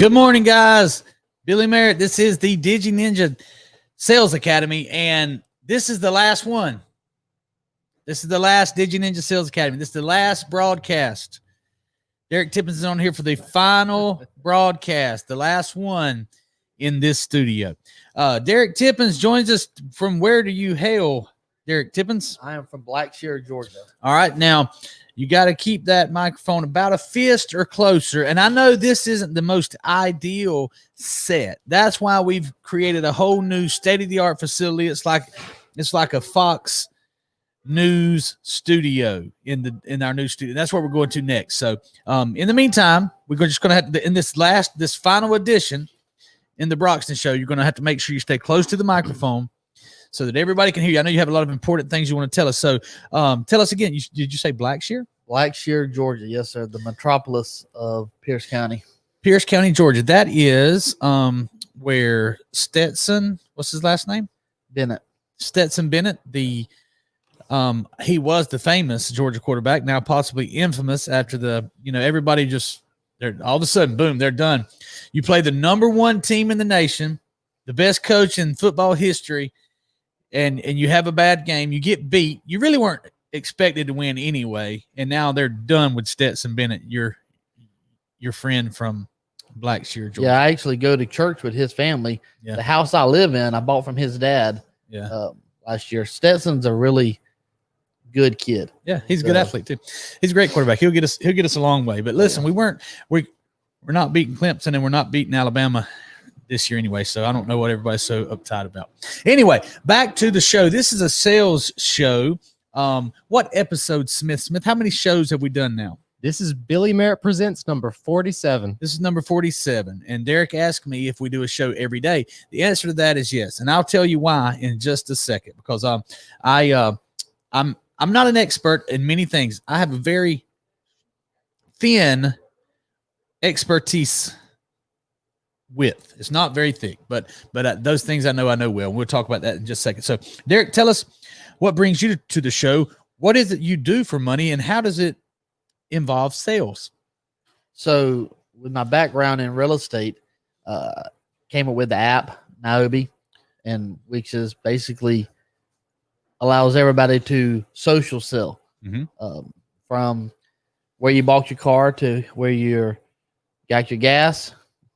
Good morning, guys. Billy Merritt. This is the DigiNinja Sales Academy, and this is the last one. This is the last DigiNinja Sales Academy. This is the last broadcast. Derek Tippins is on here for the final broadcast, the last one in this studio. Derek Tippins joins us from where do you hail, Derek Tippins? I am from Blackshear, Georgia. All right, now you got to keep that microphone about a fist or closer. And I know this isn't the most ideal set. That's why we've created a whole new state-of-the-art facility. It's like a Fox News studio in our new studio. That's where we're going to next. So in the meantime, we're just going to have to, in this final edition in the Broxton Show, you're going to have to make sure you stay close to the microphone so that everybody can hear you. I know you have a lot of important things you want to tell us. So tell us again, did you say Blackshear? Blackshear, Georgia. Yes, sir. The metropolis of Pierce County. Pierce County, Georgia. That is where Stetson, what's his last name? Bennett. Stetson Bennett, he was the famous Georgia quarterback, now possibly infamous after everybody they're all of a sudden, boom, they're done. You play the number one team in the nation, the best coach in football history, and you have a bad game, you get beat. You really weren't expected to win anyway, and now they're done with Stetson Bennett, your friend from Blackshear, Georgia. Yeah, I actually go to church with his family. Yeah. The house I live in, I bought from his dad last year. Stetson's a really good kid. Yeah, he's a good athlete too. He's a great quarterback. He'll get us a long way. But listen, we're not beating Clemson and we're not beating Alabama this year anyway, so I don't know what everybody's so uptight about. Anyway, back to the show. This is a sales show. What episode, Smith? How many shows have we done now? This is Billy Merritt Presents number 47. This is number 47. And Derek asked me if we do a show every day. The answer to that is yes. And I'll tell you why in just a second, because I'm not an expert in many things. I have a very thin expertise width. It's not very thick, but those things I know well. We'll talk about that in just a second. So, Derek, tell us what brings you to the show. What is it you do for money, and how does it involve sales? So, with my background in real estate, came up with the app Nyoobe, and which is basically allows everybody to social sell from where you bought your car to where you got your gas,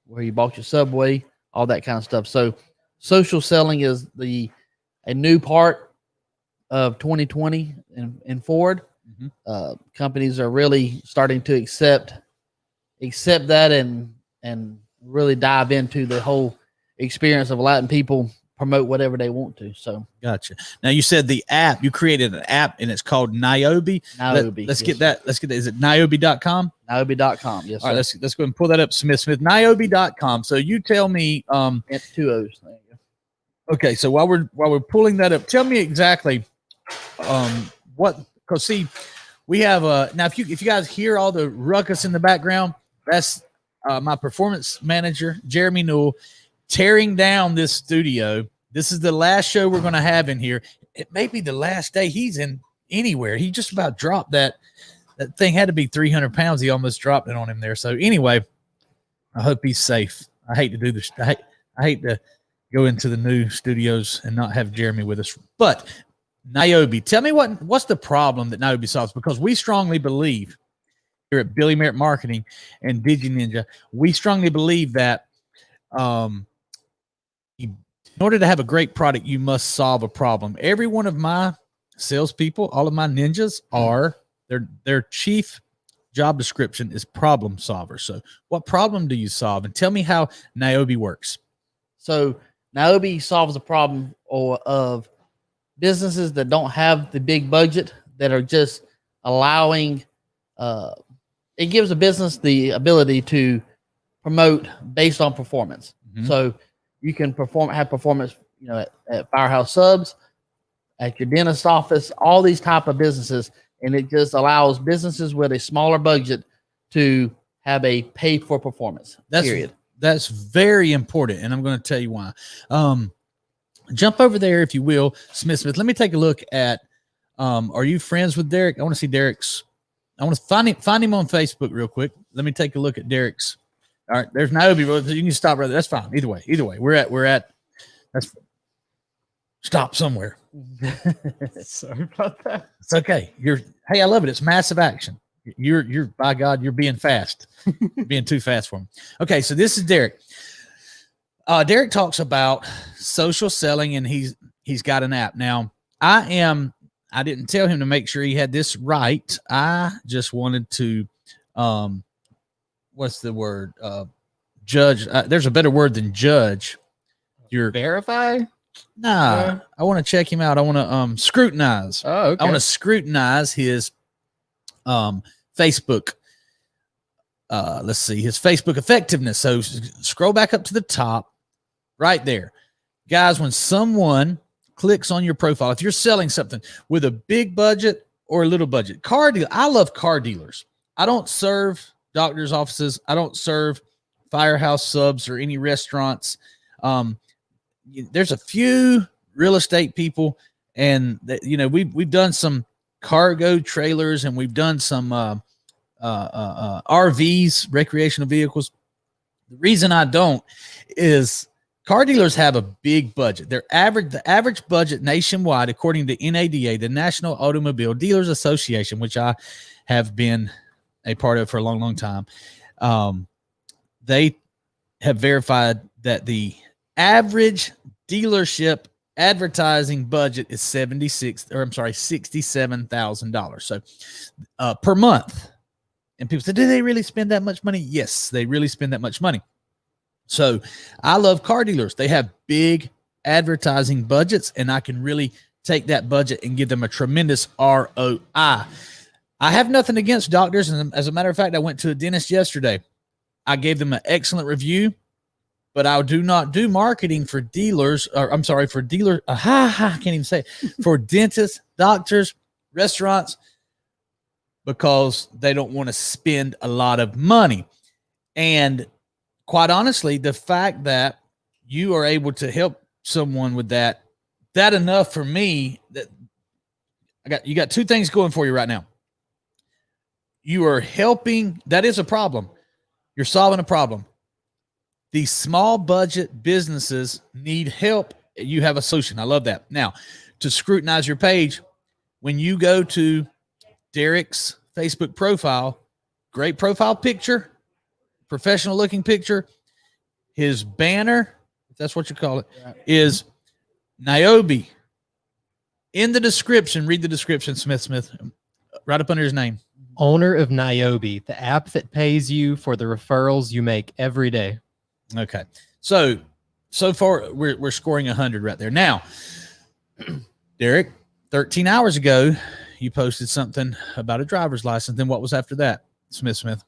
where you bought your Subway, all that kind of stuff. So social selling is a new part of 2020 and forward. Companies are really starting to accept that and really dive into the whole experience of letting people promote whatever they want to. So gotcha. Now you said the app, you created an app and it's called Nyoobe. Let's get that. Is it Nyoobe.com? Nyoobe.com. Yes. All right, let's go ahead and pull that up. Smith. Nyoobe.com. So you tell me it's 2 O's. There you go. Okay, so while we're pulling that up, tell me exactly because see, we have now if you guys hear all the ruckus in the background, that's my performance manager, Jeremy Newell, tearing down this studio. This is the last show we're going to have in here. It may be the last day he's in anywhere. He just about dropped that thing. Had to be 300 pounds. He almost dropped it on him there. So anyway, I hope he's safe. I hate to do this. I hate to go into the new studios and not have Jeremy with us. But Nyoobe, tell me what's the problem that Nyoobe solves? Because we strongly believe here at Billy Merritt Marketing and DigiNinja, we strongly believe that in order to have a great product, you must solve a problem. Every one of my salespeople, all of my ninjas their chief job description is problem solver. So what problem do you solve? And tell me how Nyoobe works. So Nyoobe solves a problem of businesses that don't have the big budget, that are just allowing, it gives a business the ability to promote based on performance. So you can have performance, at Firehouse Subs, at your dentist office, all these type of businesses. And it just allows businesses with a smaller budget to have a pay for performance. Period. That's very important. And I'm going to tell you why. Jump over there, if you will, Smith. Let me take a look at, are you friends with Derek? I want to see Derek's. I want to find him on Facebook real quick. Let me take a look at Derek's All right, there's Nyoobe. You can stop right there. That's fine. Either way, we're at. That's stop somewhere. Sorry about that. It's okay. Hey, I love it. It's massive action. You're by God, you're being fast. You're being too fast for me. Okay, so this is Derek. Derek talks about social selling, and he's got an app. Now, I didn't tell him to make sure he had this right. I just wanted to what's the word? Judge. There's a better word than judge. Verify? Nah, I want to check him out. I want to scrutinize. Oh, okay. I want to scrutinize his Facebook. Let's see his Facebook effectiveness. So scroll back up to the top, right there, guys. When someone clicks on your profile, if you're selling something with a big budget or a little budget, car deal. I love car dealers. I don't serve doctors' offices. I don't serve firehouse subs or any restaurants. There's a few real estate people, and we've done some cargo trailers, and we've done some RVs, recreational vehicles. The reason I don't is car dealers have a big budget. The average budget nationwide, according to NADA, the National Automobile Dealers Association, which I have been a part of for a long, long time. They have verified that the average dealership advertising budget is $67,000. So per month. And people say, do they really spend that much money? Yes, they really spend that much money. So I love car dealers. They have big advertising budgets, and I can really take that budget and give them a tremendous ROI. I have nothing against doctors. And as a matter of fact, I went to a dentist yesterday. I gave them an excellent review, but I do not do marketing for dealers, or I'm sorry, for dealers. I can't even say it, for dentists, doctors, restaurants, because they don't want to spend a lot of money. And quite honestly, the fact that you are able to help someone with that enough for me, that you got two things going for you right now. You are helping. That is a problem. You're solving a problem. These small budget businesses need help. You have a solution. I love that. Now, to scrutinize your page, when you go to Derek's Facebook profile, great profile picture, professional looking picture. His banner, if that's what you call it, is Nyoobe. In the description, read the description, Smith, right up under his name. Owner of Nyoobe, the app that pays you for the referrals you make every day. Okay. So far we're scoring 100 right there. Now, Derek, 13 hours ago, you posted something about a driver's license. Then what was after that? Smith.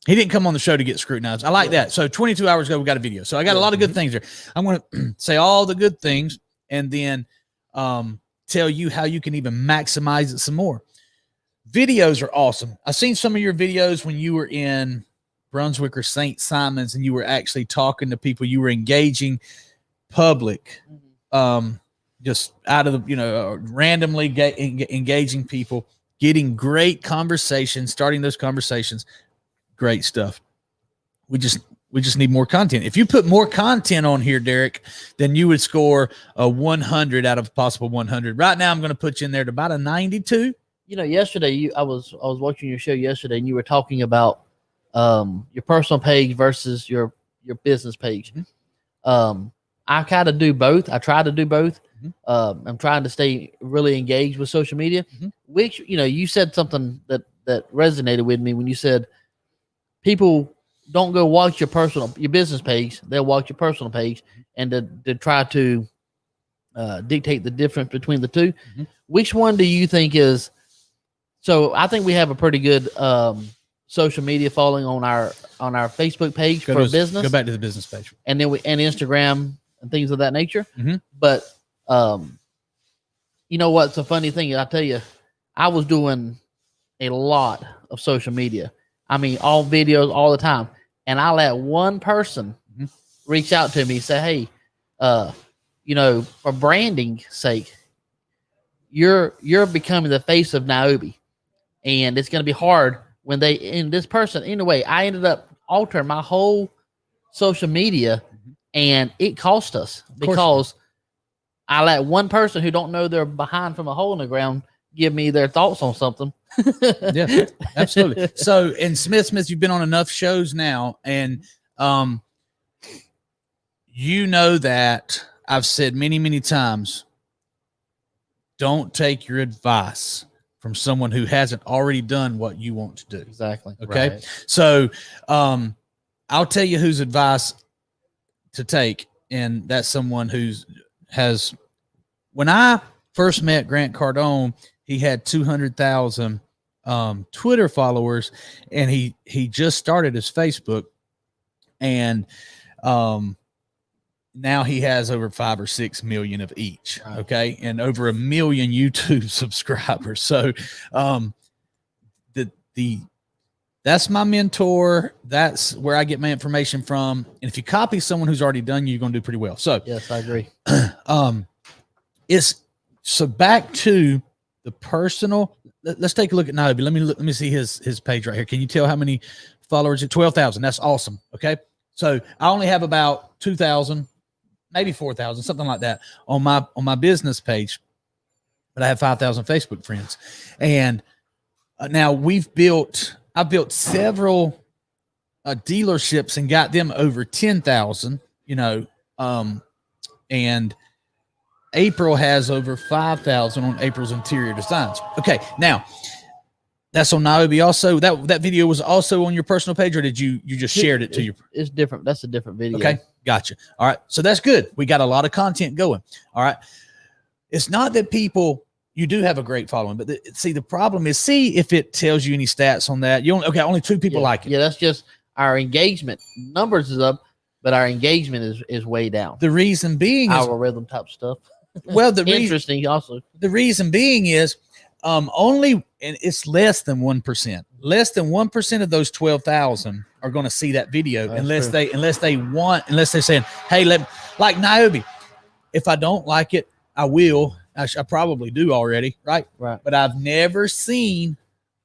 He didn't come on the show to get scrutinized. I like that. So 22 hours ago, we got a video. So I got a lot of good things there. I'm going to say all the good things and then tell you how you can even maximize it some more. Videos are awesome. I've seen some of your videos when you were in Brunswick or St. Simons and you were actually talking to people. You were engaging public, just out of the, randomly engaging people, getting great conversations, starting those conversations. Great stuff. We just need more content. If you put more content on here, Derek, then you would score a 100 out of possible 100. Right now, I'm going to put you in there to about a 92. Yesterday I was watching your show yesterday, and you were talking about your personal page versus your business page. Mm-hmm. I kind of do both. I try to do both. Mm-hmm. I'm trying to stay really engaged with social media, mm-hmm. which, you said something that resonated with me when you said people don't go watch your business page. They'll watch your personal page and to try to dictate the difference between the two. Mm-hmm. Which one do you think is? So I think we have a pretty good social media following on our Facebook page for business. Go back to the business page, and then and Instagram and things of that nature. Mm-hmm. But you know what's a funny thing? I tell you, I was doing a lot of social media. I mean, all videos all the time, and I let one person mm-hmm. reach out to me and say, "Hey, for branding sake, you're becoming the face of Nyoobe, and it's going to be hard when this person." In a way, I ended up alter my whole social media, and it cost us because I let one person who don't know they're behind from a hole in the ground give me their thoughts on something. Yeah, absolutely. So, and Smith, you've been on enough shows now, and you know that I've said many, many times, don't take your advice from someone who hasn't already done what you want to do. Exactly. Okay. Right. So, I'll tell you whose advice to take, and that's someone when I first met Grant Cardone, he had 200,000 Twitter followers, and he just started his Facebook, and now he has over 5 or 6 million of each. Right. Okay. And over 1 million YouTube subscribers. So, that's my mentor. That's where I get my information from. And if you copy someone who's already done, you're going to do pretty well. So yes, I agree. So back to the personal. Let's take a look at Nyoobe. Let me see his page right here. Can you tell how many followers? 12,000. That's awesome. Okay. So I only have about 2,000, maybe 4,000, something like that on my business page, but I have 5,000 Facebook friends. And now I've built several dealerships and got them over 10,000, and April has over 5,000 on April's interior designs. Okay. Now that's on Nyoobe also. That video was also on your personal page, or did you just shared it to your? It's different. That's a different video. Okay. Gotcha. All right. So that's good. We got a lot of content going. All right. It's not that you do have a great following, but the problem is, see if it tells you any stats on that. Only 2 people like it. Yeah, that's just our engagement numbers is up, but our engagement is way down. The reason being is algorithm type stuff. Well, interesting also. The reason being is only, and it's less than 1%. Less than 1% of those 12,000 are going to see that video. That's true. unless they're saying, hey, like Nyoobe, if I don't like it, I will. I probably do already, right? Right. But I've never seen.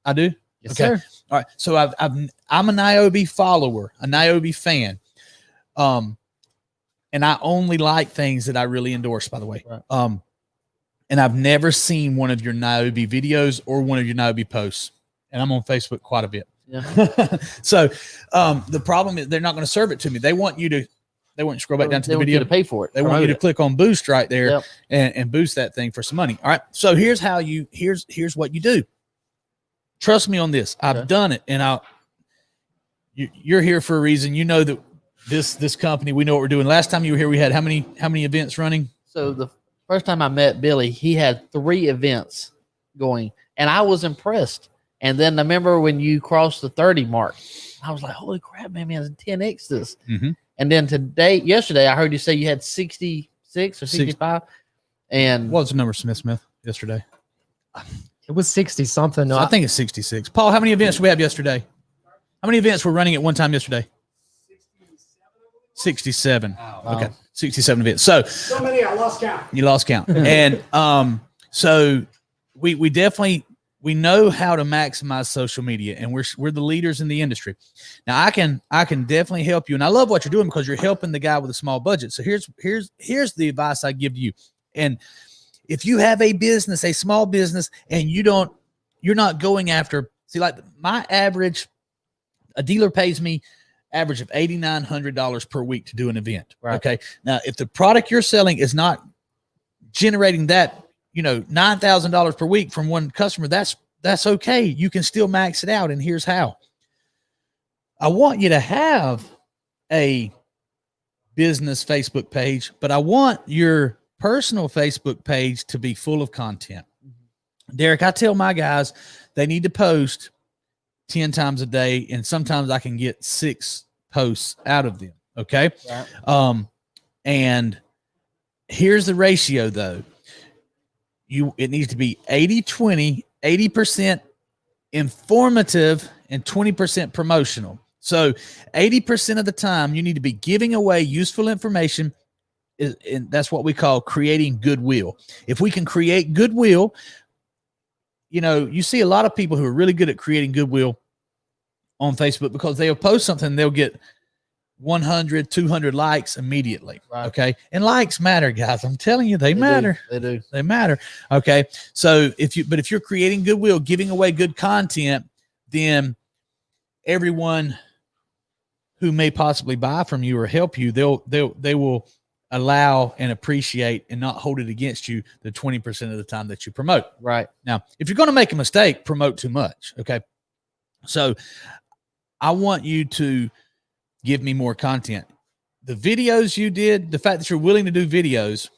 I do. Yes, okay. Sir. All right. So I'm a Nyoobe follower, a Nyoobe fan, and I only like things that I really endorse. By the way, right. And I've never seen one of your Nyoobe videos or one of your Nyoobe posts, and I'm on Facebook quite a bit. Yeah. So the problem is they're not going to serve it to me. They want you to scroll back down to the video to pay for it. They want you to click on boost right there. Yep. and boost that thing for some money. All right. So here's what you do. Trust me on this. I've done it, and you're here for a reason. You know that this company, we know what we're doing. Last time you were here, we had how many events running? So the first time I met Billy, he had 3 events going, and I was impressed. And then I remember when you crossed the 30 mark, I was like, holy crap, man, he has 10x this. Mm-hmm. And then yesterday, I heard you say you had 66 or 65. And what was the number, Smith, yesterday? It was 60 something. No, I think it's 66. Paul, how many events did we have yesterday? How many events were running at one time yesterday? 67. Wow. Okay. 67 events. So many I lost count. You lost count. And so we definitely know how to maximize social media, and we're the leaders in the industry. Now I can definitely help you, and I love what you're doing because you're helping the guy with a small budget. So here's the advice I give you. And if you have a business, a small business, and you're not going after, like my average, a dealer pays me average of $8,900 per week to do an event. Right. Okay. Now, if the product you're selling is not generating that, $9,000 per week from one customer, that's okay. You can still max it out. And here's how. I want you to have a business Facebook page, but I want your personal Facebook page to be full of content. Derek, I tell my guys they need to post 10 times a day, and sometimes I can get 6 posts out of them. Okay. Right. And here's the ratio though. It needs to be 80-20, 80% informative and 20% promotional. So 80% of the time you need to be giving away useful information, and that's what we call creating goodwill. If we can create goodwill, you see a lot of people who are really good at creating goodwill on Facebook because they'll post something, they'll get 100, 200 likes immediately. Right. Okay. And likes matter, guys. I'm telling you, they matter. They do. They matter. Okay. So if you're creating goodwill, giving away good content, then everyone who may possibly buy from you or help you, they will allow and appreciate and not hold it against you the 20% of the time that you promote. Right. Now, if you're going to make a mistake, promote too much. Okay. So I want you to give me more content. The videos you did, the fact that you're willing to do videos,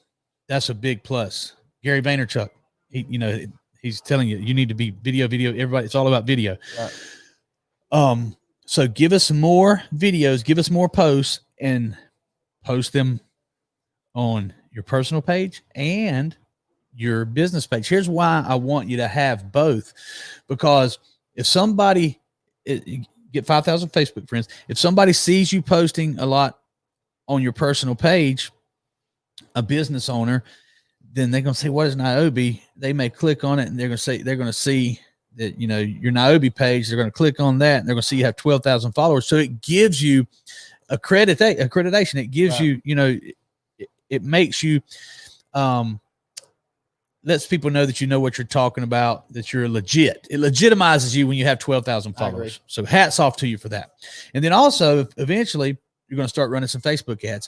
that's a big plus. Gary Vaynerchuk, he's telling you, you need to be video. Everybody, it's all about video. Right. So give us more videos, give us more posts, and post them on your personal page and your business page. Here's why I want you to have both, because if somebody get 5,000 Facebook friends, if somebody sees you posting a lot on your personal page, a business owner, then they're going to say, what is Nyoobe? They may click on it and they're going to see that, your Nyoobe page. They're going to click on that and they're going to see you have 12,000 followers. So it gives you accreditation. It gives you, it makes you, lets people know that you know what you're talking about, that you're legit. It legitimizes you when you have 12,000 followers. So hats off to you for that. And then also, eventually, you're going to start running some Facebook ads,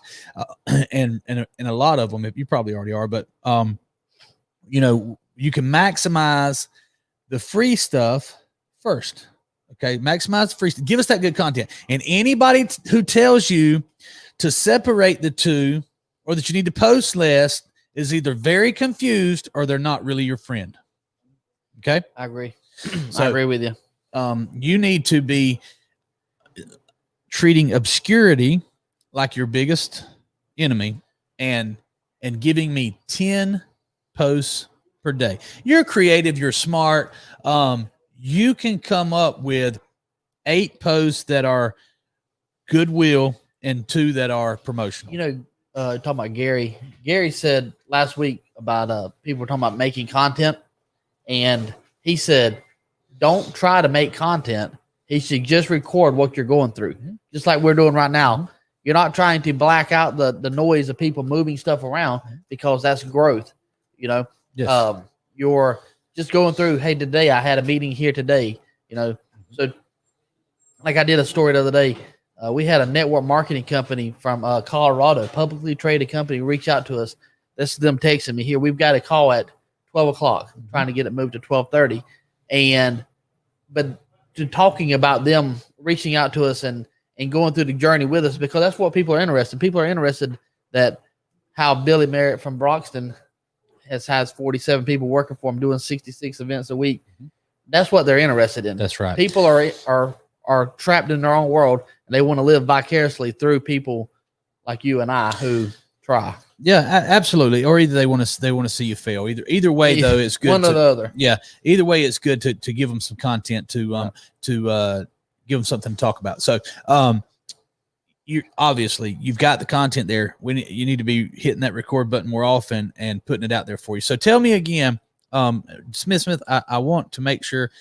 and a lot of them, if you probably already are, but you can maximize the free stuff first. Okay, maximize the free stuff. Give us that good content. And anybody who tells you to separate the two or that you need to post less is either very confused or they're not really your friend. Okay, I agree. So, I agree with you. You need to be treating obscurity like your biggest enemy and giving me 10 posts per day. You're creative, you're smart. You can come up with 8 posts that are goodwill and 2 that are promotional. Talking about Gary. Gary said last week about people were talking about making content, and he said, don't try to make content. He should just record what you're going through, just like we're doing right now. You're not trying to black out the noise of people moving stuff around, because that's growth. Yes. You're just going through, hey, today I had a meeting here today, So like I did a story the other day. We had a network marketing company from Colorado, publicly traded company, reach out to us. This is them texting me here. We've got a call at 12 o'clock, trying to get it moved to 12:30. But to talking about them reaching out to us and going through the journey with us, because that's what people are interested. People are interested that how Billy Merritt from Broxton has 47 people working for him, doing 66 events a week. That's what they're interested in. That's right. People are trapped in their own world, and they want to live vicariously through people like you and I who try. Yeah, absolutely. Or either they want to see you fail. Either way, though, it's good. One or the other. Yeah. Either way, it's good to give them some content to give them something to talk about. So, you've got the content there. You need to be hitting that record button more often and putting it out there for you. So tell me again, Smith, I want to make sure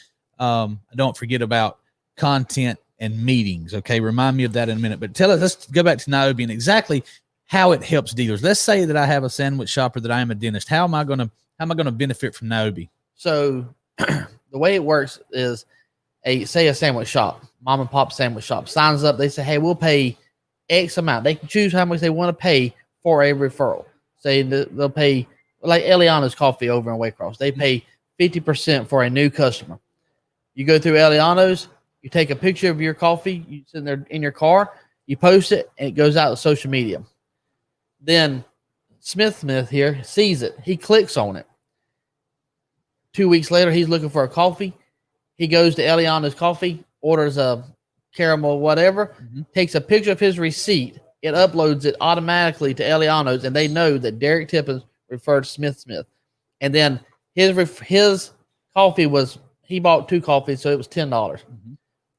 I don't forget about content and meetings. Okay. Remind me of that in a minute, but let's go back to Nyoobe and exactly how it helps dealers. Let's say that I have a sandwich shop or that I am a dentist. How am I going to benefit from Nyoobe? So the way it works is a sandwich shop, mom and pop sandwich shop signs up. They say, hey, we'll pay X amount. They can choose how much they want to pay for a referral. Say they'll pay, like Eliana's Coffee over in Waycross. They pay 50% for a new customer. You go through Eliana's, you take a picture of your coffee, you sit there in your car, you post it, and it goes out to social media. Then Smith here sees it. He clicks on it. 2 weeks later, he's looking for a coffee. He goes to Eliana's Coffee, orders a caramel whatever, takes a picture of his receipt. It uploads it automatically to Eliana's, and they know that Derek Tippins referred to Smith. And then his coffee was, he bought 2 coffees, so it was $10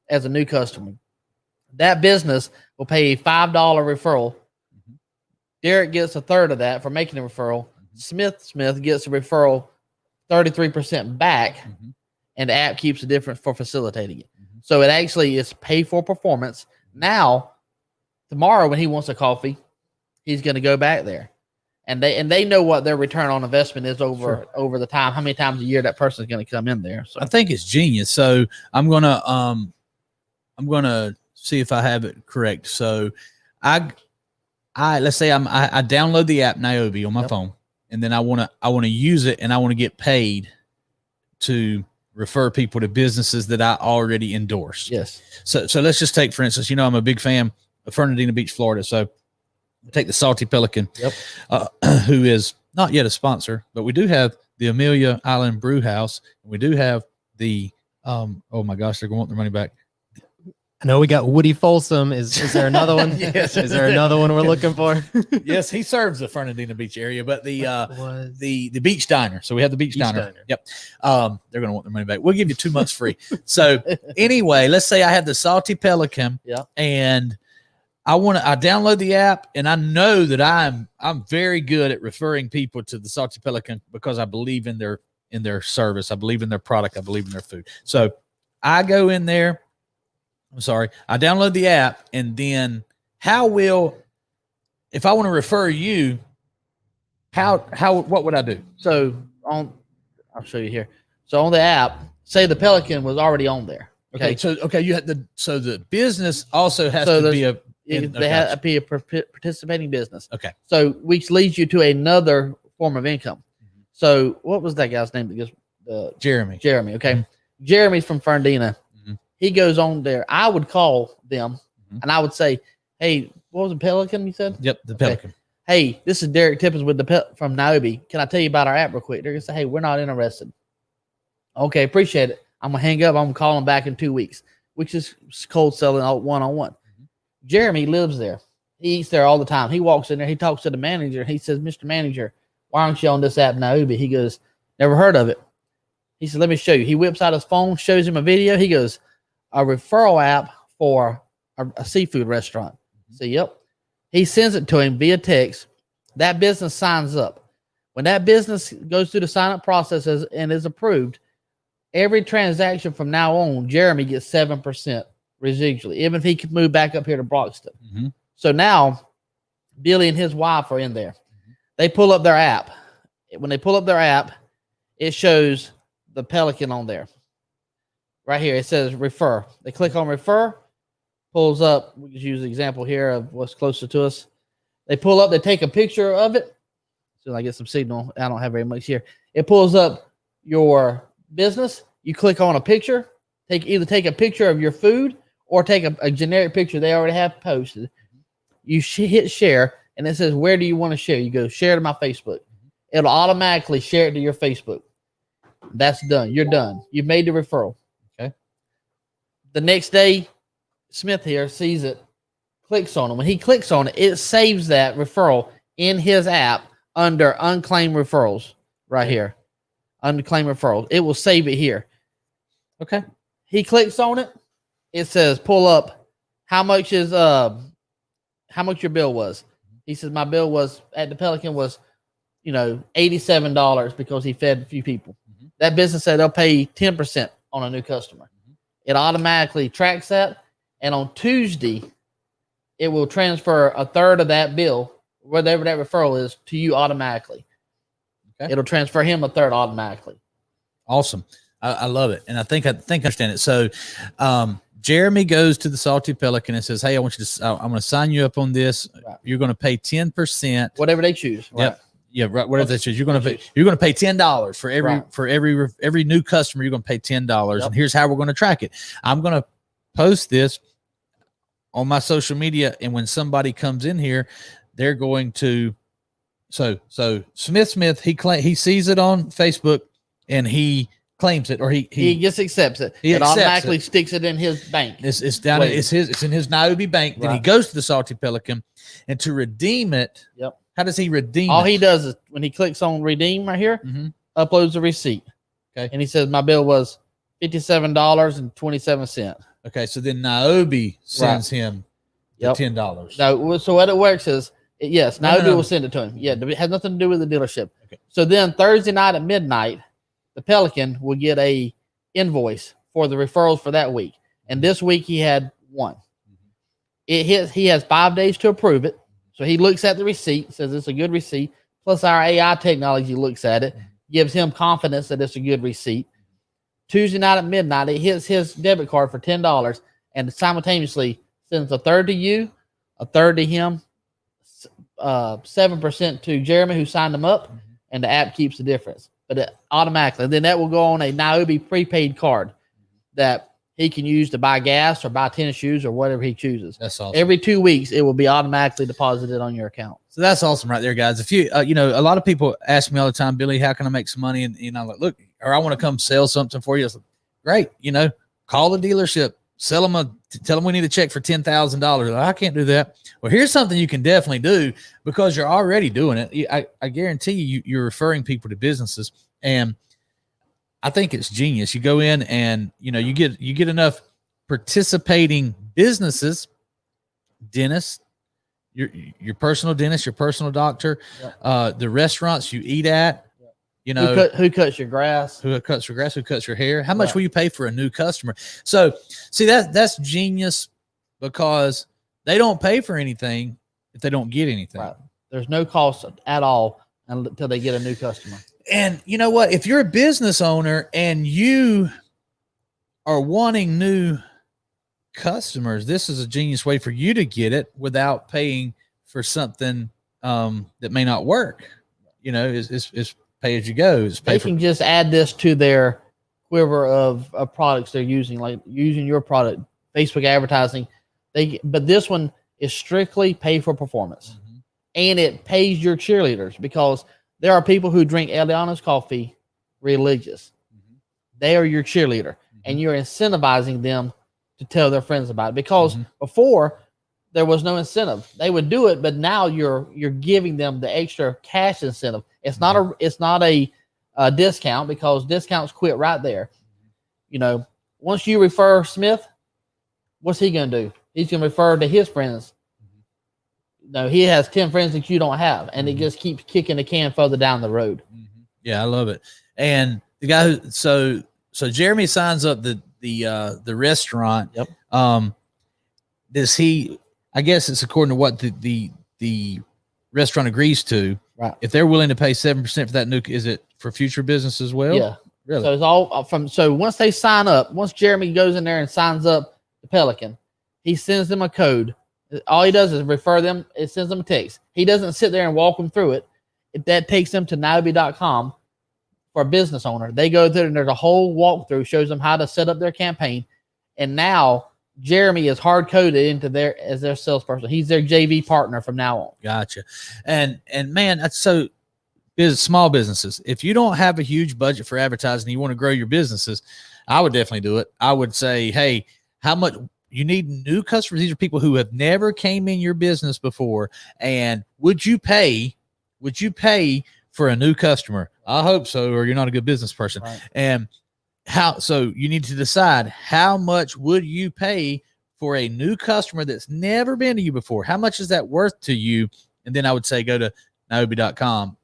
as a new customer. That business will pay a $5 referral. Derek gets a third of that for making a referral. Smith gets a referral 33% back, and the app keeps the difference for facilitating it. So it actually is pay for performance. Now, tomorrow when he wants a coffee, he's going to go back there. And they know what their return on investment is over the time, how many times a year that person is going to come in there. So I think it's genius. So I'm gonna see if I have it correct. So I let's say I download the app Nyoobe on my phone, and then I wanna use it, and I want to get paid to refer people to businesses that I already endorse. Yes. So let's just take, for instance, I'm a big fan of Fernandina Beach, Florida. So take the Salty Pelican, who is not yet a sponsor, but we do have the Amelia Island Brew House. And we do have the, oh my gosh, they're going to want their money back. I know we got Woody Folsom. Is there another one? Yes. Is there another one we're looking for? Yes, he serves the Fernandina Beach area, but the beach diner. So we have the beach diner. Yep. They're going to want their money back. We'll give you 2 months free. So anyway, let's say I have the Salty Pelican, and I download the app, and I know that I'm very good at referring people to the Salty Pelican because I believe in their service. I believe in their product. I believe in their food. So I go in there. I download the app, and then if I want to refer you, what would I do? So I'll show you here. So on the app, say the Pelican was already on there. Okay. You had the business also has to be they have to be a participating business. Okay. So which leads you to another form of income. Mm-hmm. So what was that guy's name? Jeremy. Jeremy. Okay. Jeremy's from Fernandina. Mm-hmm. He goes on there. I would call them and I would say, "Hey, what was the Pelican you said?" Yep, the Pelican. Hey, this is Derek Tippins with from Nyoobe. Can I tell you about our app real quick? They're gonna say, "Hey, we're not interested." Okay, appreciate it. I'm gonna hang up. I'm gonna call them back in 2 weeks, which is cold selling one-on-one. Jeremy lives there. He eats there all the time. He walks in there. He talks to the manager. He says, "Mr. Manager, why aren't you on this app Nyoobe?" He goes, "Never heard of it." He said, "Let me show you." He whips out his phone, shows him a video. He goes, "A referral app for a seafood restaurant." So, yep. He sends it to him via text. That business signs up. When that business goes through the sign-up process and is approved, every transaction from now on, Jeremy gets 7%. Residually, even if he could move back up here to Broxton. Mm-hmm. So now Billy and his wife are in there. Mm-hmm. They pull up their app. When they pull up their app, it shows the Pelican on there. Right here, it says refer. They click on refer, pulls up. We can use the example here of what's closer to us. They pull up, they take a picture of it. So I get some signal. I don't have very much here. It pulls up your business. You click on a picture. Either take a picture of your food or take a generic picture they already have posted. You hit share, and it says, "Where do you want to share?" You go, "Share to my Facebook." It'll automatically share it to your Facebook. That's done. You're done. You've made the referral. Okay. The next day, Smith here sees it, clicks on it. When he clicks on it, it saves that referral in his app under unclaimed referrals right here. Unclaimed referrals. It will save it here. Okay. He clicks on it. It says, pull up how much your bill was. He says, my bill was at the Pelican was, $87 because he fed a few people. Mm-hmm. That business said they'll pay 10% on a new customer. Mm-hmm. It automatically tracks that. And on Tuesday, it will transfer a third of that bill, whatever that referral is, to you automatically. Okay. It'll transfer him a third automatically. Awesome. I love it. And I think I understand it. So, Jeremy goes to the Salty Pelican and says, "Hey, I'm going to sign you up on this. Right. You're going to pay 10%, whatever they choose." Right. Yep. Yeah. Right. Whatever they choose. You're going to pay $10 for every new customer. You're going to pay $10. Yep. And here's how we're going to track it. I'm going to post this on my social media. And when somebody comes in here, they're going to, so Smith, he sees it on Facebook and he claims it, or he just accepts it. It automatically sticks it in his bank. It's down. It's in his Nyoobe bank. Right. Then he goes to the Salty Pelican, and to redeem it. Yep. How does he redeem? All he does is when he clicks on redeem right here, uploads a receipt. Okay. And he says my bill was $57.27. Okay. So then Nyoobe sends him $10. No. So what it works is Nyoobe will send it to him. Yeah. It has nothing to do with the dealership. Okay. So then Thursday night at midnight, the Pelican will get a invoice for the referrals for that week. And this week he had 1. He has 5 days to approve it. So he looks at the receipt, says it's a good receipt. Plus our AI technology looks at it, gives him confidence that it's a good receipt. Tuesday night at midnight, it hits his debit card for $10 and simultaneously sends a third to you, a third to him, 7% to Jeremy who signed him up, and the app keeps the difference. But it automatically, then that will go on a Nyoobe prepaid card that he can use to buy gas or buy tennis shoes or whatever he chooses. That's awesome. Every 2 weeks, it will be automatically deposited on your account. So that's awesome right there, guys. If you, a lot of people ask me all the time, Billy, how can I make some money? And, like, look, or I want to come sell something for you. It's like, great. Call the dealership, tell them we need a check for $10,000. I can't do that. Well, here's something you can definitely do because you're already doing it. I guarantee you're referring people to businesses, and I think it's genius. You go in and, you get enough participating businesses, dentists, your personal dentist, your personal doctor, the restaurants you eat at, who cuts your grass, who cuts your hair. How much will you pay for a new customer? So see, that's genius because they don't pay for anything if they don't get anything. Right. There's no cost at all until they get a new customer. And you know what? If you're a business owner and you are wanting new customers, this is a genius way for you to get it without paying for something that may not work. It's pay as you go. They can just add this to their quiver of products they're using, like using your product, Facebook advertising. But this one is strictly pay for performance, and it pays your cheerleaders because there are people who drink Eliana's coffee religious. They are your cheerleader, and you're incentivizing them to tell their friends about it because before there was no incentive. They would do it, but now you're giving them the extra cash incentive. It's not a discount because discounts quit right there. Once you refer Smith, what's he going to do? He's going to refer to his friends. No, he has 10 friends that you don't have, and it just keeps kicking the can further down the road. Yeah, I love it. And the guy who so Jeremy signs up the restaurant. Yep. Does he? I guess it's according to what the restaurant agrees to. Right. If they're willing to pay 7% for that new, is it for future business as well? Yeah. Really? So it's all from. So once they sign up, once Jeremy goes in there and signs up the Pelican, he sends them a code. All he does is refer them. It sends them a text. He doesn't sit there and walk them through it. That takes them to Nyoobe.com for a business owner. They go there and there's a whole walkthrough, shows them how to set up their campaign. And now Jeremy is hard coded into as their salesperson. He's their JV partner from now on. Gotcha. And man, that's so small businesses. If you don't have a huge budget for advertising, you want to grow your businesses, I would definitely do it. I would say, hey, how much you need new customers? These are people who have never came in your business before. And would you pay for a new customer? I hope so, or you're not a good business person. Right. And so you need to decide how much would you pay for a new customer that's never been to you before? How much is that worth to you? And then I would say go to Nyoobe.com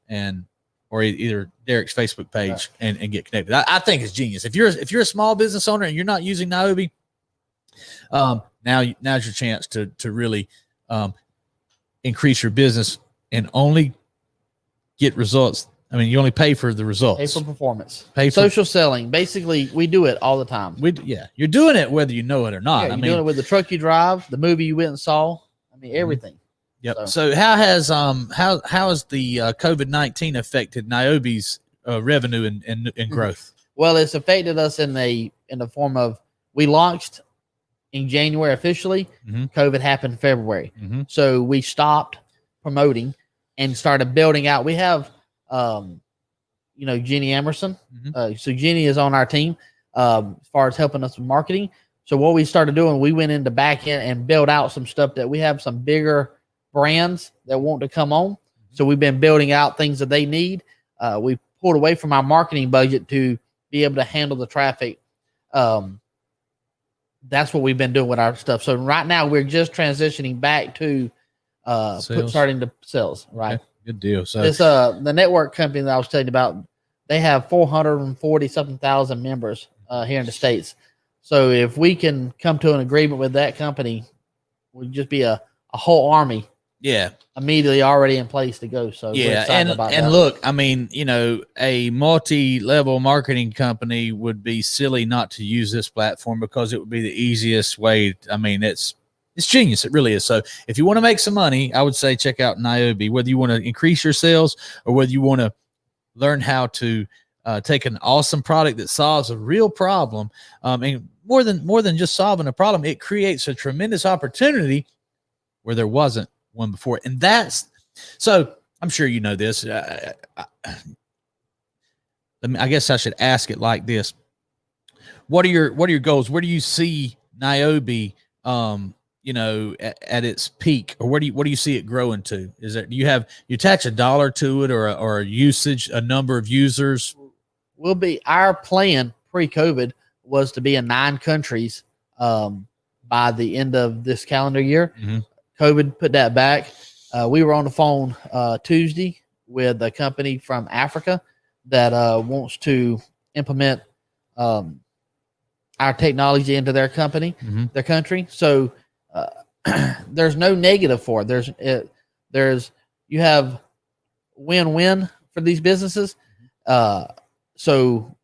or either Derek's Facebook page and get connected. I think it's genius. If you're a small business owner and you're not using Nyoobe, now's your chance to really increase your business and only get results. I mean, you only pay for the results. Pay for performance. Social selling. Basically, we do it all the time. You're doing it whether you know it or not. Yeah, you're doing it with the truck you drive, the movie you went and saw. I mean, everything. Yep. So how has the COVID-19 affected Nyoobe's revenue and growth? Well, it's affected us in the form of we launched in January officially. COVID happened in February, so we stopped promoting and started building out. We have Jenny Emerson. So Jenny is on our team as far as helping us with marketing. So what we started doing, we went into back end and built out some stuff that we have some bigger brands that want to come on. So we've been building out things that they need. We pulled away from our marketing budget to be able to handle the traffic. That's what we've been doing with our stuff. So right now we're just transitioning back to starting to sales. Right. Okay. Good deal. So it's the network company that I was telling you about. They have 440 something thousand members here in the States. So if we can come to an agreement with that company, we'll just be a whole army Yeah. immediately already in place to go. So we're Yeah. excited about And that. look, I mean, you know, a multi-level marketing company would be silly not to use this platform because it would be the easiest way. I mean, it's genius. It really is. So if you want to make some money, I would say check out Nyoobe, whether you want to increase your sales or whether you want to learn how to take an awesome product that solves a real problem. And more than just solving a problem, it creates a tremendous opportunity where there wasn't one before. And that's, so I'm sure you know this. I guess I should ask it like this. What are your goals? Where do you see Nyoobe, you know, at its peak, or what do you see it growing to? Is it, you attach $1 to it, or a usage, a number of users? Our plan pre-COVID was to be in 9 countries by the end of this calendar year. Mm-hmm. COVID put that back. We were on the phone Tuesday with a company from Africa that wants to implement our technology into their company, their country. So there's no negative for it. You have win-win for these businesses. So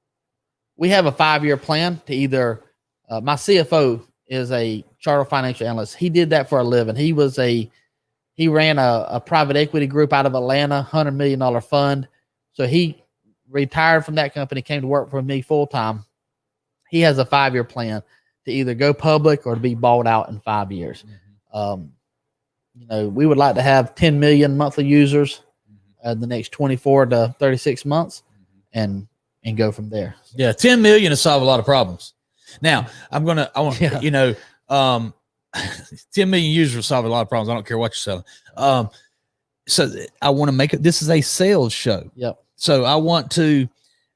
we have a 5-year plan to either, my CFO is a chartered financial analyst. He did that for a living. He ran a private equity group out of Atlanta, $100 million fund. So he retired from that company, came to work for me full time. He has a 5-year plan to either go public or to be bought out in 5 years. You know, we would like to have 10 million monthly users in the next 24 to 36 months and go from there. Yeah. 10 million to solve a lot of problems. Now you know, 10 million users will solve a lot of problems. I don't care what you're selling. So I want to make it, this is a sales show. Yep. So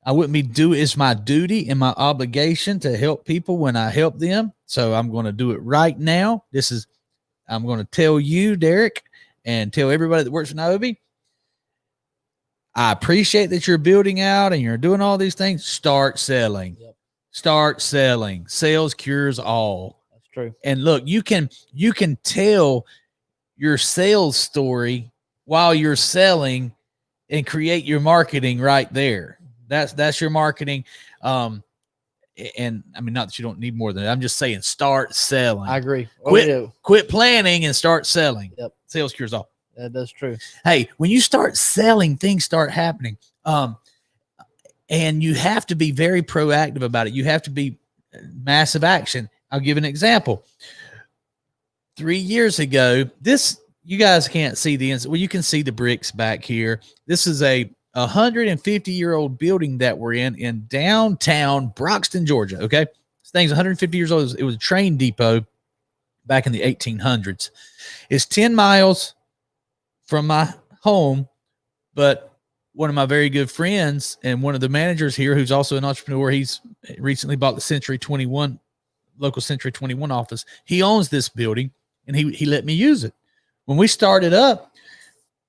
it's my duty and my obligation to help people when I help them. So I'm going to do it right now. I'm going to tell you, Derek, and tell everybody that works for Nyoobe, I appreciate that you're building out and you're doing all these things. Start selling. Yep. Start selling. Sales cures all. That's true. And look, you can tell your sales story while you're selling and create your marketing right there. That's your marketing. And I mean, not that you don't need more than that. I'm just saying, start selling. I agree. Quit planning and start selling. Yep. Sales cures all. That's true. Hey, when you start selling, things start happening. And you have to be very proactive about it. You have to be massive action. I'll give an example. 3 years ago, you guys can't see well, you can see the bricks back here. This is a 150-year-old building that we're in downtown Broxton, Georgia. Okay. This thing's 150 years old. It was a train depot back in the 1800s. It's 10 miles from my home, but one of my very good friends and one of the managers here, who's also an entrepreneur, he's recently bought the local Century 21 office. He owns this building, and he let me use it. When we started up,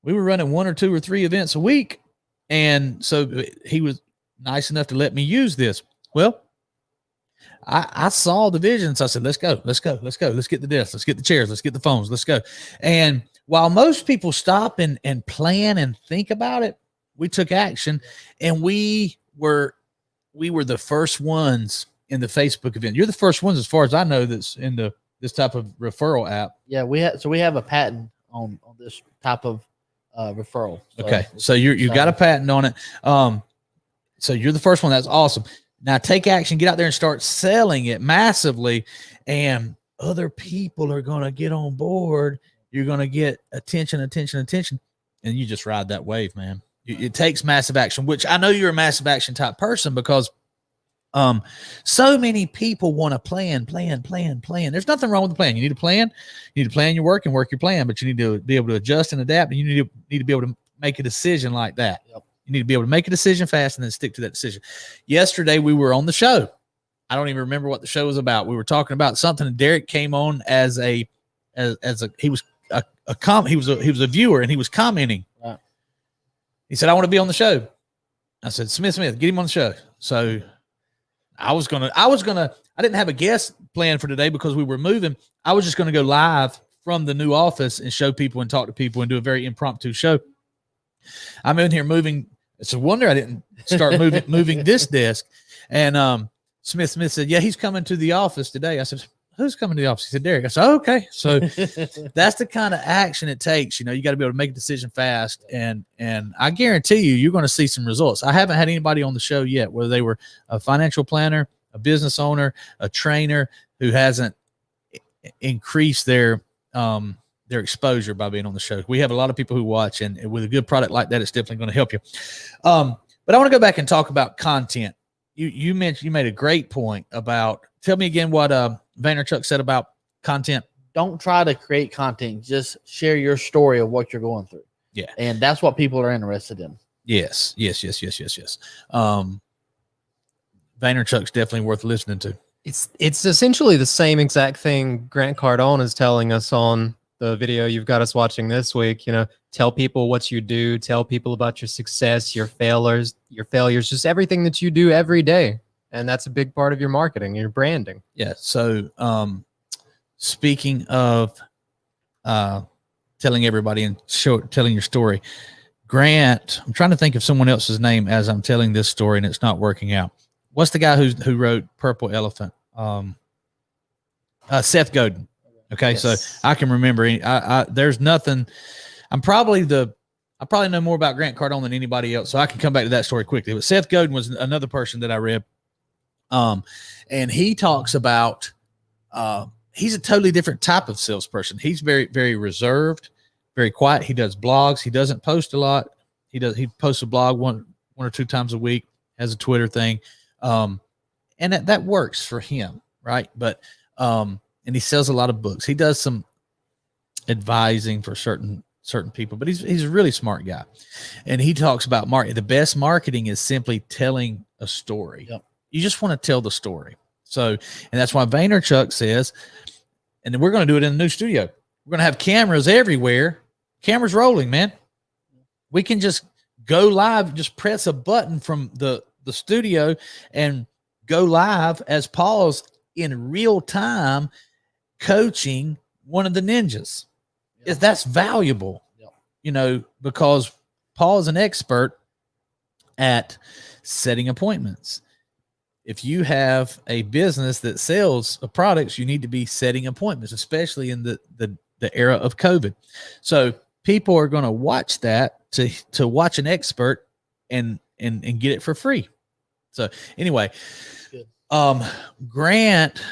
we were running 1 or 2 or 3 events a week. And so he was nice enough to let me use this. Well, I saw the vision. So I said, let's go. Let's get the desks. Let's get the chairs. Let's get the phones. Let's go. And while most people stop and plan and think about it, we took action, and we were the first ones in the Facebook event. You're the first ones, as far as I know, that's in this type of referral app. Yeah, we have a patent on this type of referral. So, okay, so you got a patent on it. So you're the first one. That's awesome. Now take action. Get out there and start selling it massively, and other people are going to get on board. You're going to get attention, and you just ride that wave, man. It takes massive action, which I know you're a massive action type person, because so many people want to plan. There's nothing wrong with the plan. You need a plan. You need to plan your work and work your plan, but you need to be able to adjust and adapt, and you need to be able to make a decision like that. Yep. You need to be able to make a decision fast and then stick to that decision. Yesterday we were on the show. I don't even remember what the show was about. We were talking about something, and Derek came on as he was a viewer, and he was commenting. Right. He said, I want to be on the show. I said, Smith, get him on the show. So I was gonna I didn't have a guest planned for today because we were moving. I was just going to go live from the new office and show people and talk to people and do a very impromptu show. I'm in here moving. It's a wonder I didn't start moving this desk. And Smith said, yeah, he's coming to the office today. I said, who's coming to the office? He said, Derek. I said, oh, okay. So that's the kind of action it takes. You know, you got to be able to make a decision fast. And I guarantee you're going to see some results. I haven't had anybody on the show yet, whether they were a financial planner, a business owner, a trainer, who hasn't increased their exposure by being on the show. We have a lot of people who watch, and with a good product like that, it's definitely going to help you. But I want to go back and talk about content. You mentioned, you made a great point about, tell me again what Vaynerchuk said about content. Don't try to create content. Just share your story of what you're going through. Yeah. And that's what people are interested in. Yes. Vaynerchuk's definitely worth listening to. It's essentially the same exact thing Grant Cardone is telling us on the video you've got us watching this week. You know, tell people what you do, tell people about your success, your failures, just everything that you do every day. And that's a big part of your marketing, your branding. Yeah. So speaking of telling everybody and telling your story, Grant, I'm trying to think of someone else's name as I'm telling this story and it's not working out. What's the guy who wrote Purple Elephant? Seth Godin. Okay, yes. So I can remember. There's nothing. I probably know more about Grant Cardone than anybody else, so I can come back to that story quickly. But Seth Godin was another person that I read, and he talks about he's a totally different type of salesperson. He's very, very reserved, very quiet. He does blogs. He doesn't post a lot. He posts a blog one or two times a week. Has a Twitter thing. And that works for him, right? But and he sells a lot of books. He does some advising for certain people, but he's a really smart guy. And he talks about marketing. The best marketing is simply telling a story. Yep. You just want to tell the story. So, and that's why Vaynerchuk says, and then we're going to do it in the new studio. We're going to have cameras everywhere. Cameras rolling, man. We can just go live, just press a button from the studio and go live as Paul's in real time coaching one of the ninjas. Yep. That's valuable, you know, because Paul is an expert at setting appointments. If you have a business that sells products, you need to be setting appointments, especially in the era of COVID. So people are going to watch that to watch an expert and get it for free. So anyway, Grant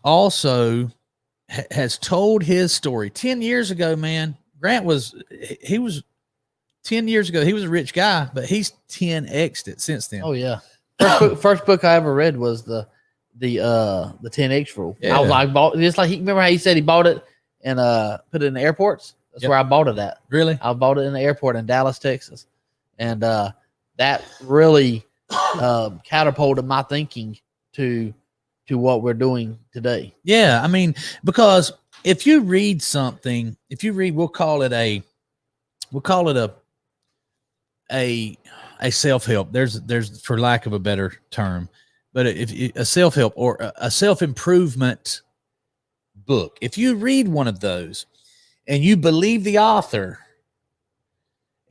also has told his story 10 years ago, man. Grant was 10 years ago. He was a rich guy, but he's 10x'd it since then. Oh yeah. First book I ever read was the 10x rule. Yeah. I was like, bought just like remember how he said he bought it and put it in the airports. That's where I bought it at. Really? I bought it in the airport in Dallas, Texas, and that really catapulted my thinking to what we're doing today. Yeah, I mean, because if you read something, we'll call it a self-help. There's for lack of a better term, but if a self-help or a self-improvement book, if you read one of those and you believe the author,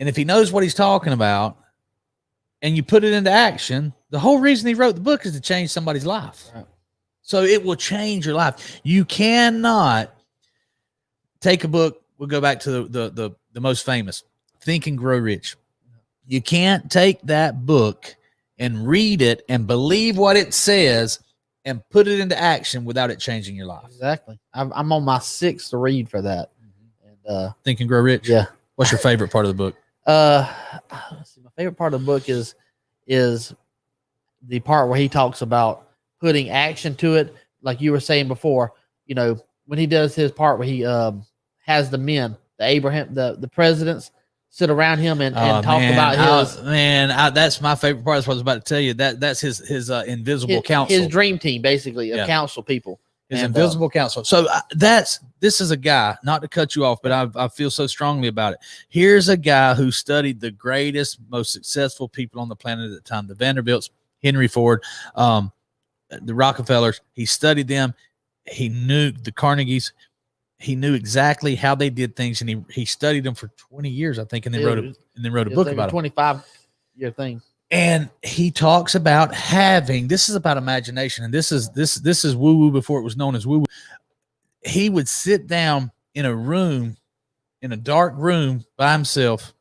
and if he knows what he's talking about, and you put it into action, the whole reason he wrote the book is to change somebody's life. Right. So it will change your life. You cannot take a book. We'll go back to the most famous, Think and Grow Rich. You can't take that book and read it and believe what it says and put it into action without it changing your life. Exactly. I'm on my 6th read for that. And Think and Grow Rich. Yeah. What's your favorite part of the book? Let's see, my favorite part of the book is the part where he talks about putting action to it. Like you were saying before, you know, when he does his part where he has the men, the presidents sit around him and talk about his that's my favorite part. That's what I was about to tell you. That's his invisible counsel, his dream team, basically of counsel people. His invisible counsel. So this is a guy, not to cut you off, but I feel so strongly about it. Here's a guy who studied the greatest, most successful people on the planet at the time, the Vanderbilts, Henry Ford, the Rockefellers. He studied them. He knew the Carnegies. He knew exactly how they did things, and he studied them for 20 years, I think, and then wrote a book about it. 25-year thing. And he talks about this is about imagination, and this is woo woo before it was known as woo woo. He would sit down in a room, in a dark room by himself.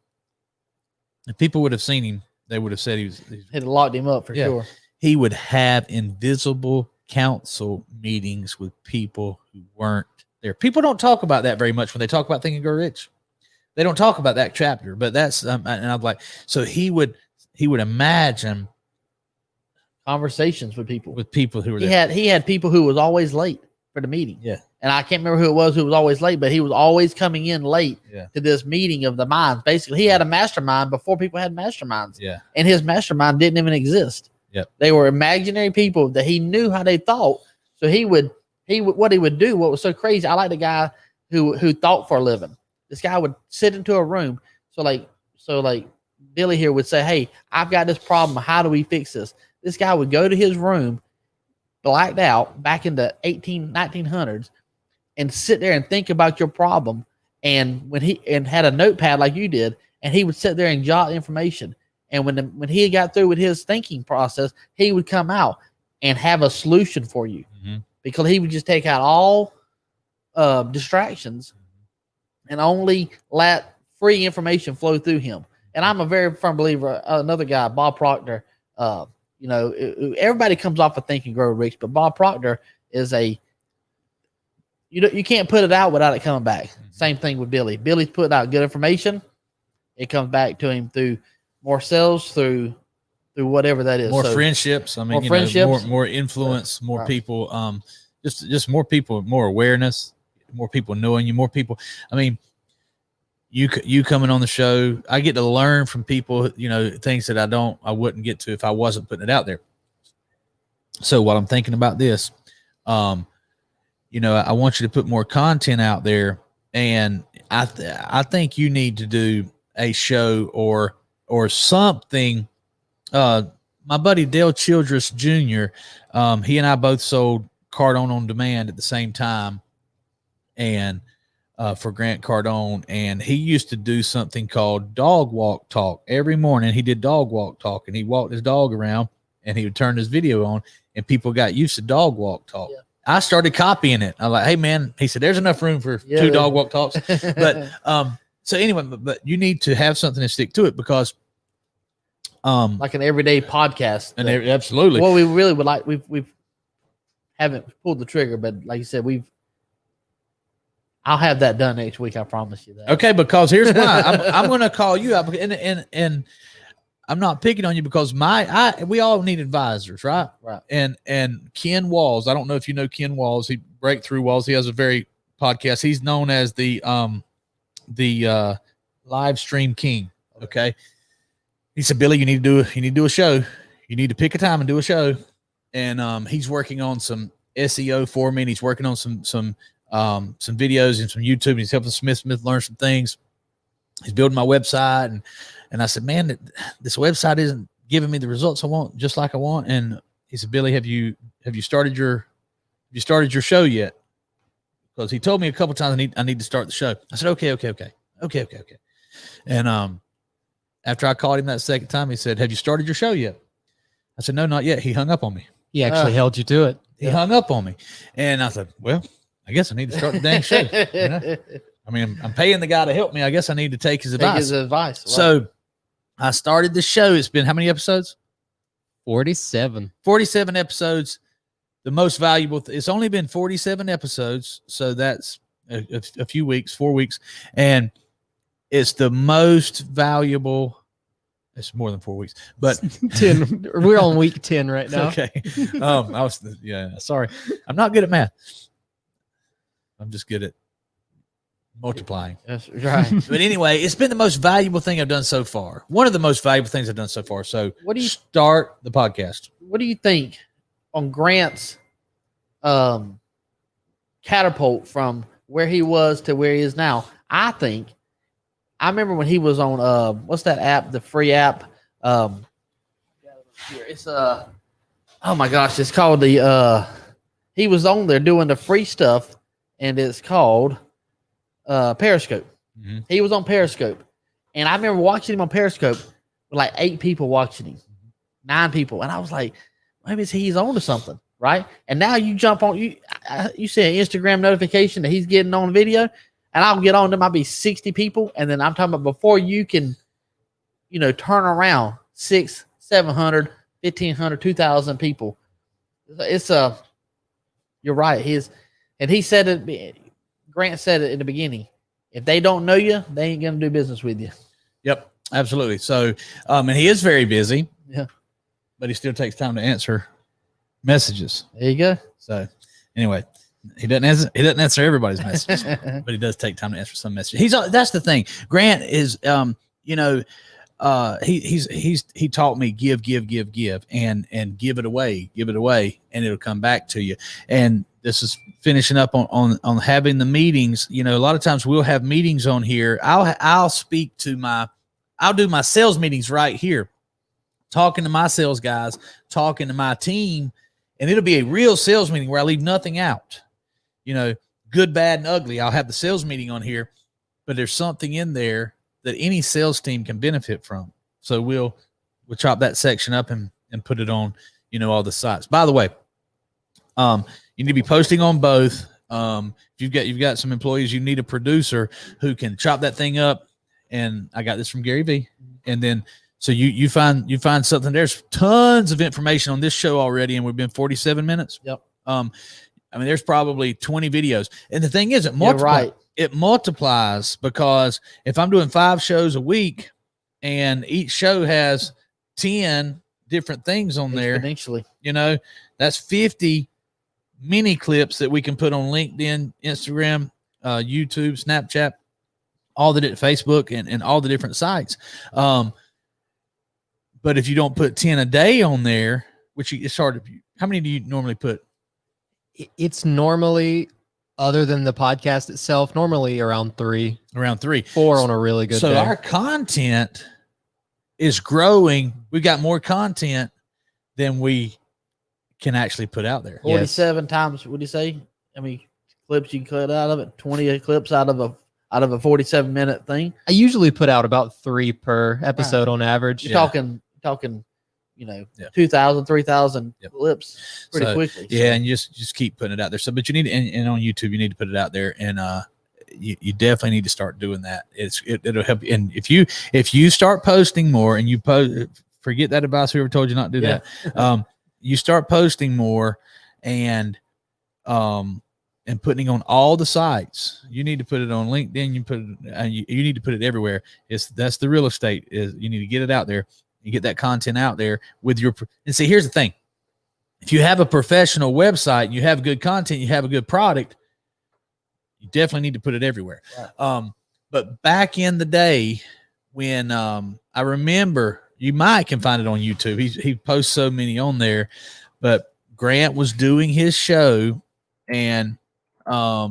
If people would have seen him, they would have said he'd locked him up for sure. He would have invisible council meetings with people who weren't there. People don't talk about that very much when they talk about Think and Grow Rich. They don't talk about that chapter, but that's and I'm like, so he would imagine conversations with people who were there. He had people who was always late for the meeting. Yeah. And I can't remember who it was who was always late, but he was always coming in late to this meeting of the minds. Basically, he had a mastermind before people had masterminds. Yeah. And his mastermind didn't even exist. Yep. They were imaginary people that he knew how they thought. So what he would do, what was so crazy, I like the guy who thought for a living. This guy would sit into a room. So like Billy here would say, hey, I've got this problem. How do we fix this? This guy would go to his room, blacked out back in the 1900s, and sit there and think about your problem. And and had a notepad like you did, and he would sit there and jot information. And when he got through with his thinking process, he would come out and have a solution for you, because he would just take out all distractions and only let free information flow through him. And I'm a very firm believer. Another guy, Bob Proctor, everybody comes off of Think and Grow Rich, but Bob Proctor is you can't put it out without it coming back. Same thing with Billy. Billy's putting out good information. It comes back to him through more sales, through whatever that is. More friendships. I mean, more influence, more people, just more people, more awareness, more people knowing you, more people. I mean, you coming on the show, I get to learn from people, things that I wouldn't get to if I wasn't putting it out there. So while I'm thinking about this, I want you to put more content out there, and I think you need to do a show or something. My buddy Dale Childress Jr., he and I both sold Cardone on Demand at the same time, and for Grant Cardone, and he used to do something called dog walk talk every morning. He did dog walk talk, and he walked his dog around, and he would turn his video on, and people got used to dog walk talk. Yeah. I started copying it. I'm like, hey man, he said, there's enough room for 2 dog walk talks. But so anyway, but you need to have something to stick to it, because like an everyday podcast. And absolutely. What we really would like, we've haven't pulled the trigger, but like you said, I'll have that done next week. I promise you that. Okay, because here's why. I'm going to call you up, and I'm not picking on you, because we all need advisors, right? Right. And Ken Walls, I don't know if you know Ken Walls. He Breakthrough Walls. He has a very podcast. He's known as the live stream king. Okay. He said, Billy, you need to do a show. You need to pick a time and do a show. And he's working on some SEO for me, and he's working on some videos and some YouTube, and he's helping Smith learn some things. He's building my website, and I said, man, this website isn't giving me the results I want, just like I want. And he said, Billy, have you started your show yet? Because he told me a couple times I need to start the show. I said, okay. And after I called him that second time, he said, have you started your show yet? I said, no, not yet. He hung up on me. He actually held you to it. He hung up on me. And I said, well, I guess I need to start the dang show. I mean, I'm paying the guy to help me. I guess I need to take his advice. Right. So I started the show. It's been how many episodes? 47. 47 episodes. The most valuable. It's only been 47 episodes. So that's a few weeks, 4 weeks. And it's the most valuable. It's more than 4 weeks, but 10. We're on week 10 right now. Okay. Sorry. I'm not good at math. I'm just good at multiplying. That's right. But anyway, it's been the most valuable thing I've done so far. One of the most valuable things I've done so far. So what do you start the podcast? What do you think on Grant's catapult from where he was to where he is now? I remember when he was on what's that app, the free app? It's oh my gosh, it's called the he was on there doing the free stuff, and it's called Periscope. Mm-hmm. He was on Periscope, and I remember watching him on Periscope with like 8 people watching him, 9 people, and I was like, maybe he's on to something, right? And now you jump on you see an Instagram notification that he's getting on video, and I'll get on. There might be 60 people, and then I'm talking about before you can, turn around 600, 700, 1,500, 2,000 people. It's you're right. He said it. Grant said it in the beginning. If they don't know you, they ain't gonna do business with you. Yep, absolutely. So, and he is very busy. Yeah, but he still takes time to answer messages. There you go. So, anyway, he doesn't answer everybody's messages, but he does take time to answer some messages. That's the thing. Grant is, he taught me give, and give it away, and it'll come back to you. And this is finishing up on having the meetings. A lot of times we'll have meetings on here. I'll do my sales meetings right here, talking to my sales guys, talking to my team, and it'll be a real sales meeting where I leave nothing out. Good, bad, and ugly. I'll have the sales meeting on here, but there's something in there that any sales team can benefit from. So we'll chop that section up and put it on, all the sites. By the way, you need to be posting on both. If you've got some employees, you need a producer who can chop that thing up. And I got this from Gary V. And then, so you find something. There's tons of information on this show already, and we've been 47 minutes. Yep. There's probably 20 videos. And the thing is, it multiplies because if I'm doing 5 shows a week and each show has 10 different things on there, exponentially, that's 50 mini clips that we can put on LinkedIn, Instagram, YouTube, Snapchat, all the Facebook and all the different sites. But if you don't put 10 a day on there, which it's hard to, how many do you normally put? It's normally, other than the podcast itself, normally around 3. Around 3. 4 on a really good day. So our content is growing. We've got more content than we can actually put out there. 47 times, what do you say? I mean, clips you can cut out of it, 20 clips out of a 47-minute thing. I usually put out about 3 per episode on average. You're talking 2,000, 3,000 clips pretty quickly. Yeah, and just keep putting it out there. So, but you need, and on YouTube, you need to put it out there, and you definitely need to start doing that. It'll help. And if you start posting more, and you forget that advice whoever told you not to do that. You start posting more, and putting on all the sites. You need to put it on LinkedIn. You need to put it everywhere. That's the real estate. Is you need to get it out there. You get that content out there with and see, here's the thing. If you have a professional website, you have good content, you have a good product, you definitely need to put it everywhere. Right. But back in the day when I remember, you can find it on YouTube. He posts so many on there, but Grant was doing his show, and I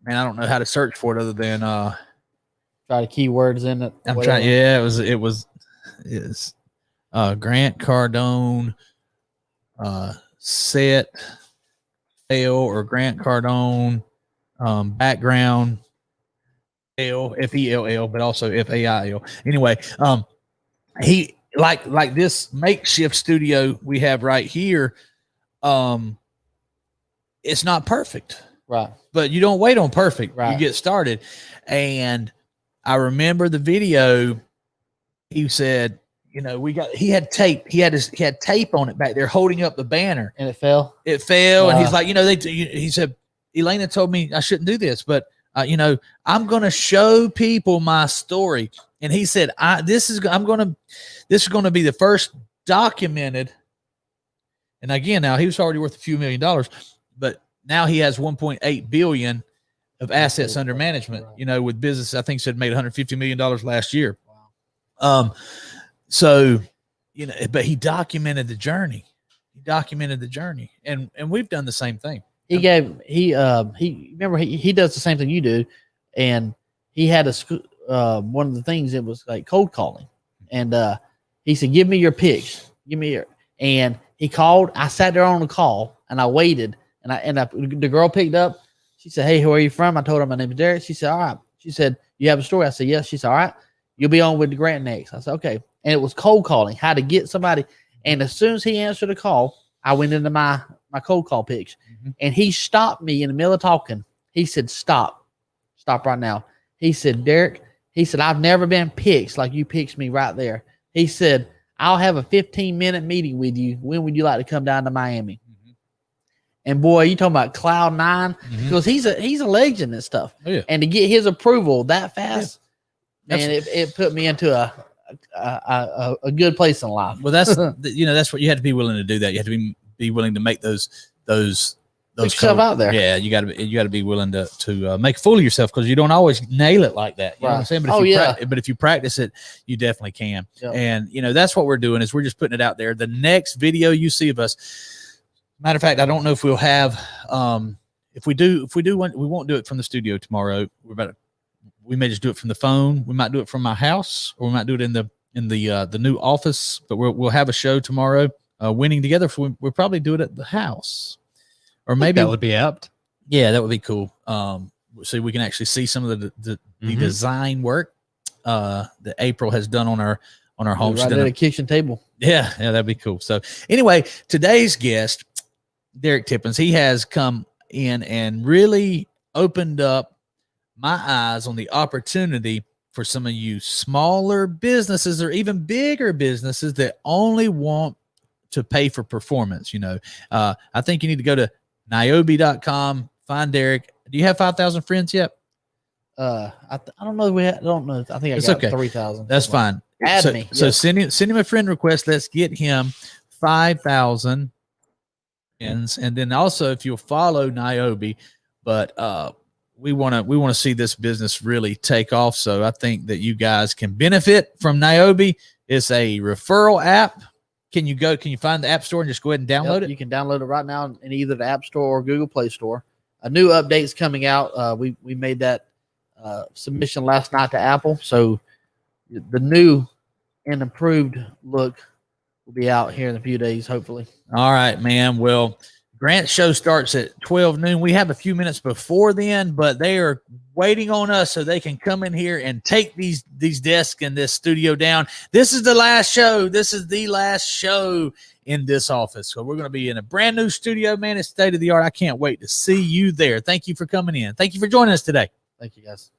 don't know how to search for it other than try the keywords in it. I'm trying. Yeah, it was Grant Cardone set fail, or Grant Cardone background fail, FELL, but also FAIL. Anyway, he like this makeshift studio we have right here. It's not perfect. Right. But you don't wait on perfect. Right. You get started. And I remember the video. He said, he had tape. He had tape on it back there holding up the banner. And it fell? It fell. And he's like, he said, Elena told me I shouldn't do this, but I'm going to show people my story. And he said, this is going to be the first documented. And again, now he was already worth a few $1 million, but now he has 1.8 billion of assets under management, with business. I think said made $150 million last year. Wow. So, but he documented the journey. And we've done the same thing. He remember he does the same thing you do. And he had one of the things, it was like cold calling. And he said, give me your picks. And He called. I sat there on the call and I waited. And the girl picked up. She said, "Hey, who are you from?" I told her my name is Derek. She said, "All right." She said, "You have a story?" I said, "Yes." She said, "All right, you'll be on with the Grant next." I said, "Okay." And it was cold calling, how to get somebody. And as soon as he answered the call, I went into my cold call pitch. And he stopped me in the middle of talking. He said, "Stop right now." He said, "Derek," he said, "I've never been pitched like you pitched me right there." He said, "I'll have a 15-minute meeting with you. When would you like to come down to Miami?" And boy, you talking about cloud nine, because he's a legend and stuff. Oh, yeah. And to get his approval that fast, man, it put me into a good place in life. Well, that's that's what you had to be willing to do. That you had to be willing to make those Put yourself out there. Yeah, you got to be willing to make a fool of yourself, because you don't always nail it like that. You know what I'm saying? But but if you practice it, you definitely can. Yep. And that's what we're doing, is we're just putting it out there. The next video you see of us. Matter of fact, I don't know if we'll have. If we do one, we won't do it from the studio tomorrow. We may just do it from the phone. We might do it from my house, or we might do it in the new office. But we'll have a show tomorrow, winning together. We'll probably do it at the house, or maybe that would be apt. Yeah, that would be cool. So we can actually see some of the design work that April has done on our home. Right at a kitchen table. Yeah, that'd be cool. So anyway, today's guest, Derek Tippins, he has come in and really opened up my eyes on the opportunity for some of you smaller businesses, or even bigger businesses, that only want to pay for performance. I think you need to go to Nyoobe.com, find Derek. Do you have 5,000 friends yet? I don't know. I don't know. I think I got 3,000. That's fine. Add me. So send him a friend request. Let's get him 5,000. And then also, if you'll follow Nyoobe, but we want to see this business really take off. So I think that you guys can benefit from Nyoobe. It's a referral app. Can you find the App Store and just go ahead and download it? You can download it right now in either the App Store or Google Play Store. A new update's coming out. We made that submission last night to Apple, so the new and improved look will be out here in a few days, hopefully. All right, man. Well, Grant's show starts at 12 noon. We have a few minutes before then, but they are waiting on us so they can come in here and take these desks in this studio down. This is the last show. This is the last show in this office. So we're going to be in a brand new studio, man. It's state of the art. I can't wait to see you there. Thank you for coming in. Thank you for joining us today. Thank you, guys.